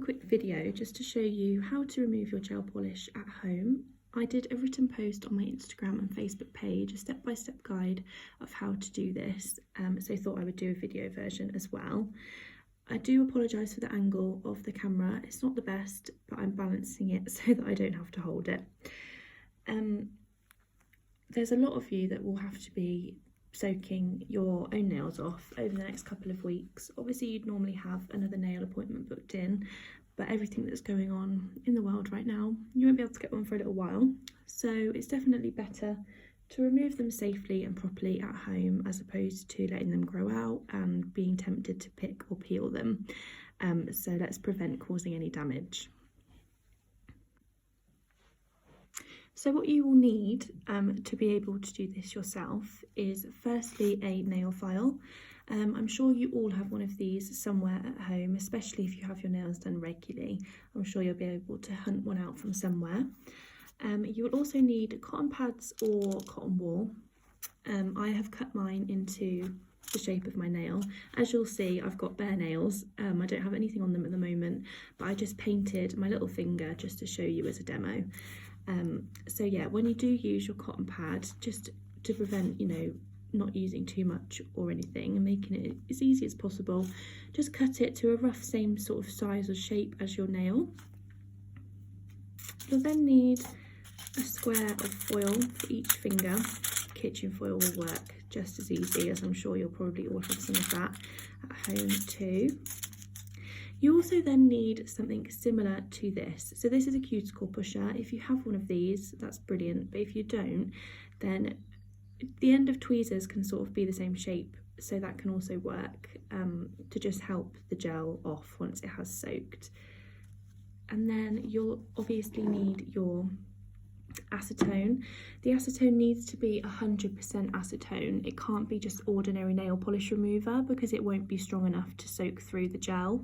quick video just to show you how to remove your gel polish at home. I did a written post on my Instagram and Facebook page, a step-by-step guide of how to do this, so I thought I would do a video version as well. I do apologise for the angle of the camera, it's not the best, but I'm balancing it so that I don't have to hold it. There's a lot of you that will have to be soaking your own nails off over the next couple of weeks. Obviously you'd normally have another nail appointment booked in, but everything that's going on in the world right now, you won't be able to get one for a little while. So it's definitely better to remove them safely and properly at home as opposed to letting them grow out and being tempted to pick or peel them. So let's prevent causing any damage. So what you will need to be able to do this yourself is firstly a nail file. I'm sure you all have one of these somewhere at home, especially if you have your nails done regularly. I'm sure you'll be able to hunt one out from somewhere. You will also need cotton pads or cotton wool. I have cut mine into the shape of my nail. As you'll see, I've got bare nails. I don't have anything on them at the moment, but I just painted my little finger just to show you as a demo. So yeah, when you do use your cotton pad, just to prevent, not using too much or anything and making it as easy as possible, just cut it to a rough same sort of size or shape as your nail. You'll then need a square of foil for each finger. Kitchen foil will work just as easy, as I'm sure you'll probably all have some of that at home too. You also then need something similar to this. So this is a cuticle pusher. If you have one of these, that's brilliant. But if you don't, then the end of tweezers can sort of be the same shape. So that can also work to just help the gel off once it has soaked. And then you'll obviously need your acetone. The acetone needs to be 100% acetone. It can't be just ordinary nail polish remover because it won't be strong enough to soak through the gel.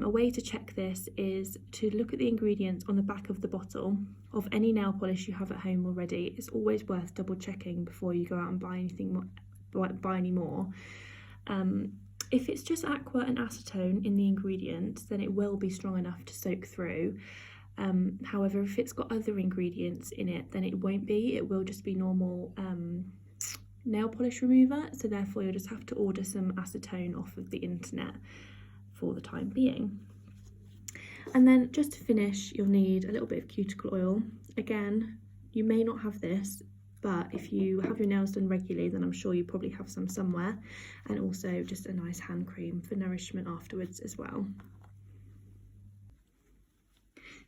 A way to check this is to look at the ingredients on the back of the bottle of any nail polish you have at home already. It's always worth double checking before you go out and buy any more. If it's just aqua and acetone in the ingredients, then it will be strong enough to soak through. However, if it's got other ingredients in it, then it won't be. It will just be normal nail polish remover. So therefore you'll just have to order some acetone off of the internet for the time being. And then just to finish, you'll need a little bit of cuticle oil. Again, you may not have this, but if you have your nails done regularly, then I'm sure you probably have some somewhere. And also just a nice hand cream for nourishment afterwards as well.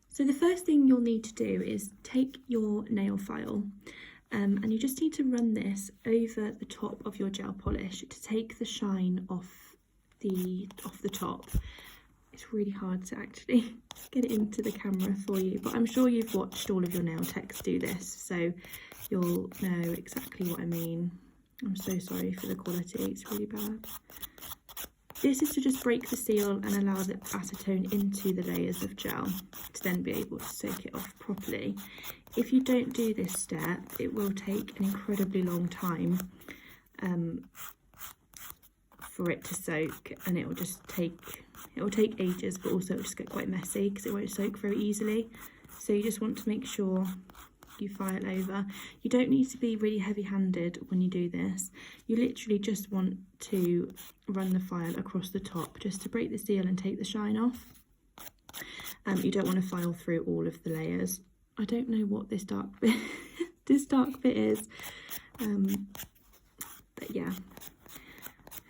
So the first thing you'll need to do is take your nail file and you just need to run this over the top of your gel polish to take the shine off the top. It's really hard to actually get it into the camera for you, but I'm sure you've watched all of your nail techs do this, so you'll know exactly what I mean. I'm so sorry for the quality, it's really bad. This is to just break the seal and allow the acetone into the layers of gel to then be able to soak it off properly. If you don't do this step, it will take an incredibly long time for it to soak, and it will take ages, but also it will just get quite messy because it won't soak very easily. So you just want to make sure you file over. You don't need to be really heavy-handed when you do this. You literally just want to run the file across the top just to break the seal and take the shine off. You don't want to file through all of the layers. I don't know what this dark bit is, but yeah,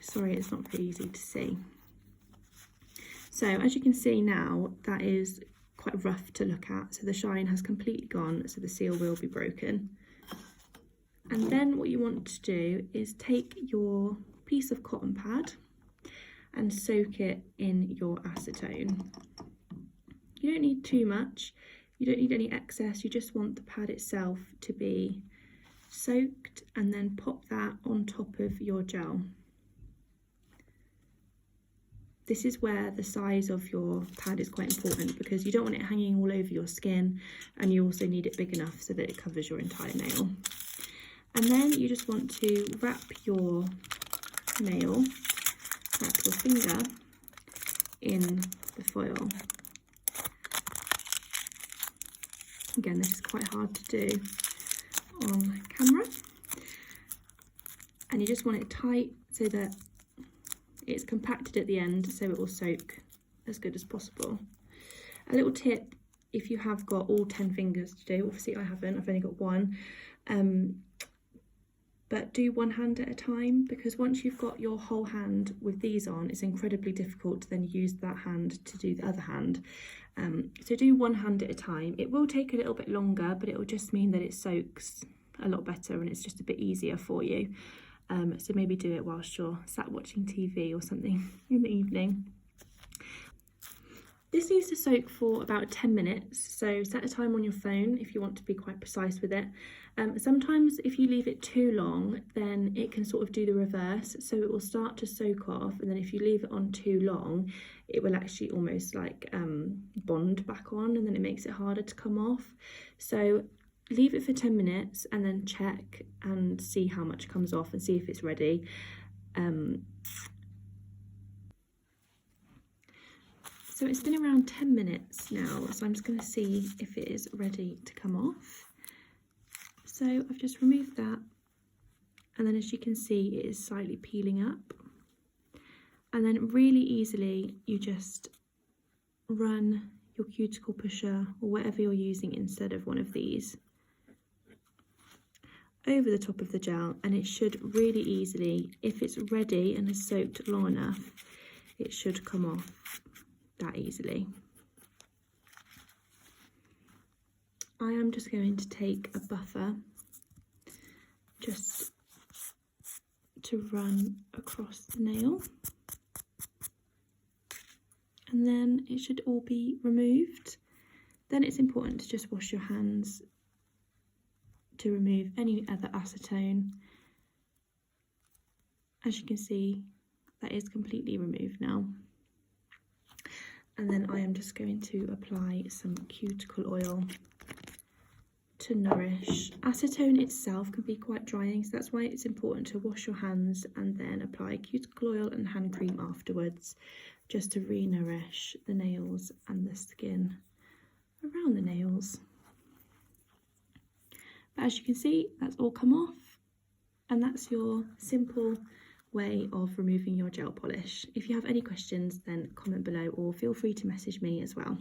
sorry, it's not very easy to see. So as you can see now, that is quite rough to look at, so the shine has completely gone, so the seal will be broken. And then what you want to do is take your piece of cotton pad and soak it in your acetone. You don't need too much, you don't need any excess, you just want the pad itself to be soaked, and then pop that on top of your gel. This is where the size of your pad is quite important because you don't want it hanging all over your skin, and you also need it big enough so that it covers your entire nail. And then you just want to wrap your finger in the foil. Again, this is quite hard to do on camera. And you just want it tight so that it's compacted at the end, so it will soak as good as possible. A little tip, if you have got all 10 fingers to do, obviously I haven't, I've only got one, but do one hand at a time, because once you've got your whole hand with these on, it's incredibly difficult to then use that hand to do the other hand. So do one hand at a time. It will take a little bit longer, but it will just mean that it soaks a lot better and it's just a bit easier for you. So maybe do it whilst you're sat watching TV or something in the evening. This needs to soak for about 10 minutes, so set a time on your phone if you want to be quite precise with it. Sometimes if you leave it too long, then it can sort of do the reverse, so it will start to soak off, and then if you leave it on too long, it will actually almost like bond back on, and then it makes it harder to come off. So leave it for 10 minutes and then check and see how much comes off and see if it's ready. So it's been around 10 minutes now, so I'm just going to see if it is ready to come off. So I've just removed that, and then as you can see, it is slightly peeling up. And then really easily, you just run your cuticle pusher or whatever you're using instead of one of these over the top of the gel, and it should really easily, if it's ready and has soaked long enough, it should come off that easily. I am just going to take a buffer just to run across the nail, and then it should all be removed. Then it's important to just wash your hands to remove any other acetone. As you can see, that is completely removed now. And then I am just going to apply some cuticle oil to nourish. Acetone itself can be quite drying, so that's why it's important to wash your hands and then apply cuticle oil and hand cream afterwards, just to re-nourish the nails and the skin around the nails. But as you can see, that's all come off, and that's your simple way of removing your gel polish. If you have any questions, then comment below or feel free to message me as well.